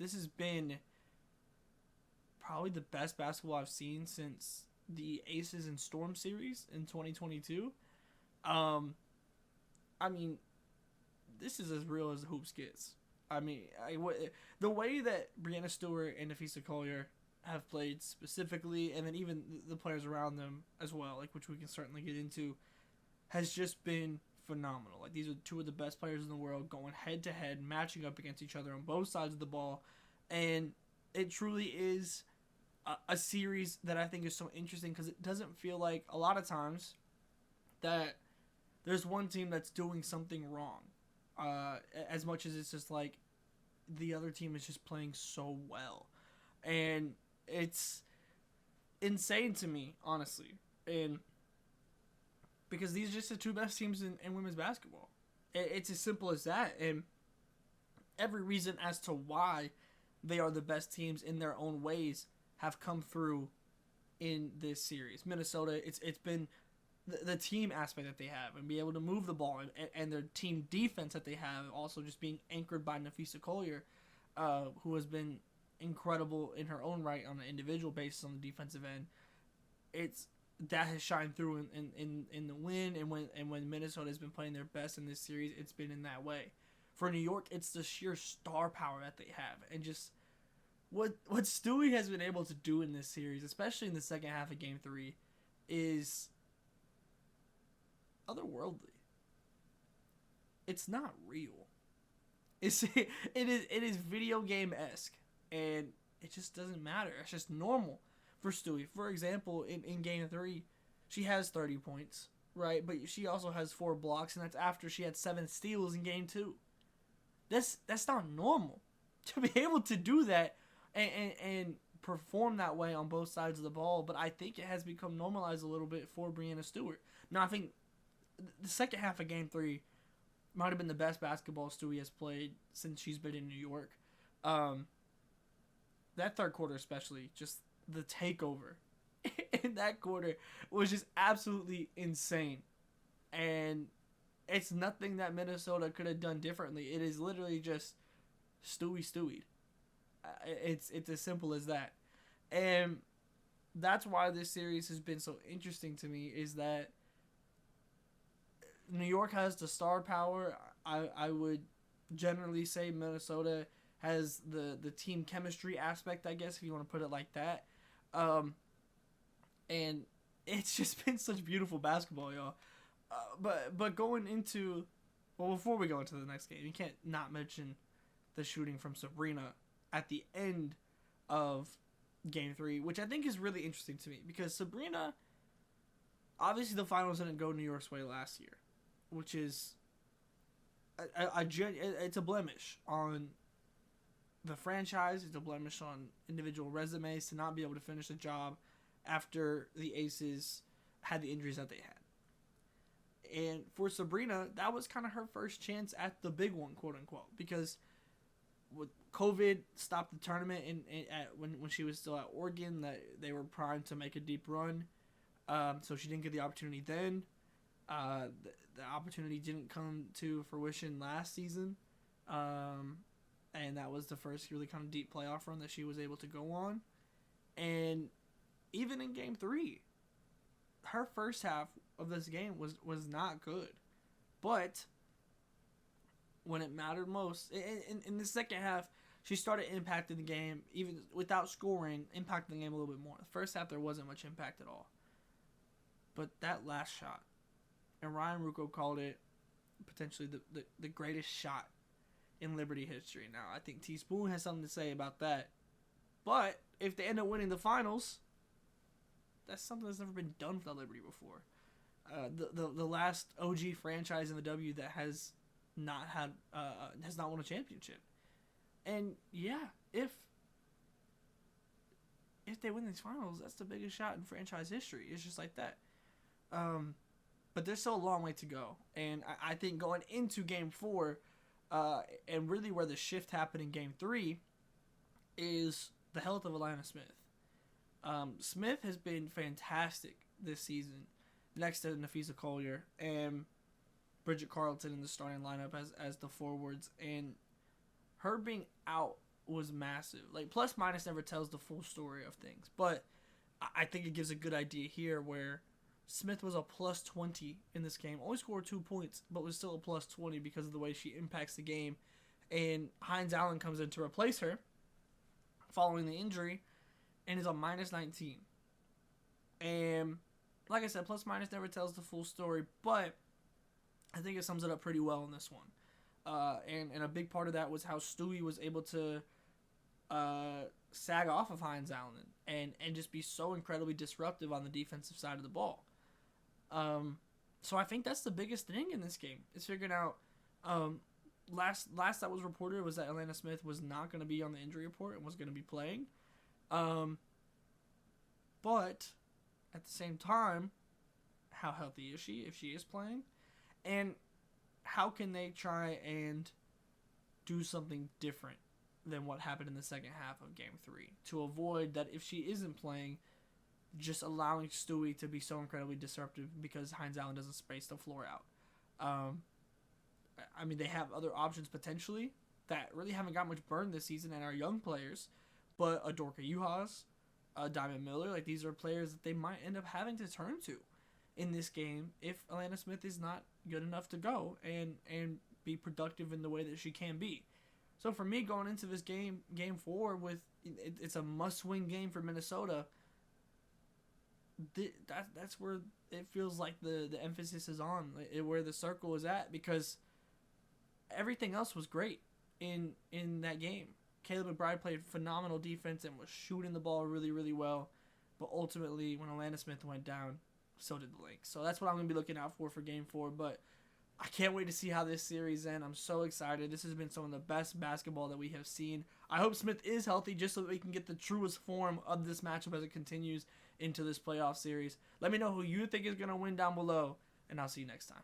this has been probably the best basketball I've seen since the Aces and Storm series in 2022. Um, I mean, this is as real as the hoops gets. I mean, the way that Brianna Stewart and Nafisa Collier have played specifically, and then even the players around them as well, like which we can certainly get into, has just been phenomenal. Like these are two of the best players in the world going head to head, matching up against each other on both sides of the ball, and it truly is a series that I think is so interesting because it doesn't feel like a lot of times that there's one team that's doing something wrong, as much as it's just like the other team is just playing so well, and it's insane to me honestly, and because these are just the two best teams in women's basketball. It's as simple as that, and every reason as to why they are the best teams in their own ways have come through in this series. Minnesota, it's been the team aspect that they have and be able to move the ball, and their team defense that they have also just being anchored by Nafisa Collier, who has been incredible in her own right on an individual basis on the defensive end. It's that has shined through in the win, and when Minnesota has been playing their best in this series, it's been in that way. For New York, it's the sheer star power that they have, and just what Stewie has been able to do in this series, especially in the second half of Game 3, is otherworldly. It's not real. It is video game-esque, and it just doesn't matter. It's just normal for Stewie. For example, in Game 3, she has 30 points, right? But she also has 4 blocks, and that's after she had 7 steals in Game 2. That's not normal. To be able to do that and perform that way on both sides of the ball, but I think it has become normalized a little bit for Brianna Stewart. Now, I think the second half of Game 3 might have been the best basketball Stewie has played since she's been in New York. That third quarter especially, just the takeover in that quarter was just absolutely insane. And it's nothing that Minnesota could have done differently. It is literally just Stewie. It's as simple as that. And that's why this series has been so interesting to me, is that New York has the star power. I would generally say Minnesota has the team chemistry aspect, I guess, if you want to put it like that. And it's just been such beautiful basketball, y'all. But going into, well, before we go into the next game, you can't not mention the shooting from Sabrina at the end of Game 3, which I think is really interesting to me, because Sabrina, obviously the finals didn't go New York's way last year, which is it's a blemish on the franchise. It's a blemish on individual resumes to not be able to finish the job after the Aces had the injuries that they had. And for Sabrina, that was kind of her first chance at the big one, quote unquote, because with COVID stopped the tournament when she was still at Oregon, that they were primed to make a deep run. So she didn't get the opportunity then. The opportunity didn't come to fruition last season. And that was the first really kind of deep playoff run that she was able to go on. And even in Game 3, her first half of this game was not good. But when it mattered most, in the second half, she started impacting the game, even without scoring, impacting the game a little bit more. The first half, there wasn't much impact at all. But that last shot, and Ryan Ruocco called it potentially the greatest shot in Liberty history. Now, I think Teaspoon has something to say about that. But if they end up winning the finals, that's something that's never been done for the Liberty before. The last OG franchise in the W that has not won a championship. And yeah, if they win these finals, that's the biggest shot in franchise history. It's just like that. But there's still a long way to go. And I think going into Game 4, and really where the shift happened in Game 3, is the health of Alana Smith. Smith has been fantastic this season, next to Nafisa Collier and Bridget Carleton in the starting lineup as the forwards. And her being out was massive. Like, plus minus never tells the full story of things, but I think it gives a good idea here where Smith was a plus 20 in this game. Only scored 2 points, but was still a plus 20 because of the way she impacts the game. And Hines Allen comes in to replace her following the injury and is a minus 19. And like I said, plus minus never tells the full story, but I think it sums it up pretty well in this one. And a big part of that was how Stewie was able to sag off of Hines Allen and just be so incredibly disruptive on the defensive side of the ball. So I think that's the biggest thing in this game is figuring out. Last that was reported was that Atlanta Smith was not going to be on the injury report and was going to be playing. But at the same time, how healthy is she if she is playing? And how can they try and do something different than what happened in the second half of Game 3 to avoid that if she isn't playing, just allowing Stewie to be so incredibly disruptive because Hines Allen doesn't space the floor out. I mean, they have other options potentially that really haven't got much burn this season and are young players, but a Dorka Juhas, a Diamond Miller, like these are players that they might end up having to turn to in this game if Atlanta Smith is not good enough to go and be productive in the way that she can be. So for me, going into this game 4, with it's a must-win game for Minnesota. That's where it feels like the emphasis is on, where the circle is at, because everything else was great in that game. Caleb McBride played phenomenal defense and was shooting the ball really, really well. But ultimately, when Atlanta Smith went down, so did the Lynx. So that's what I'm going to be looking out for Game 4. But I can't wait to see how this series ends. I'm so excited. This has been some of the best basketball that we have seen. I hope Smith is healthy just so that we can get the truest form of this matchup as it continues into this playoff series. Let me know who you think is going to win down below, and I'll see you next time.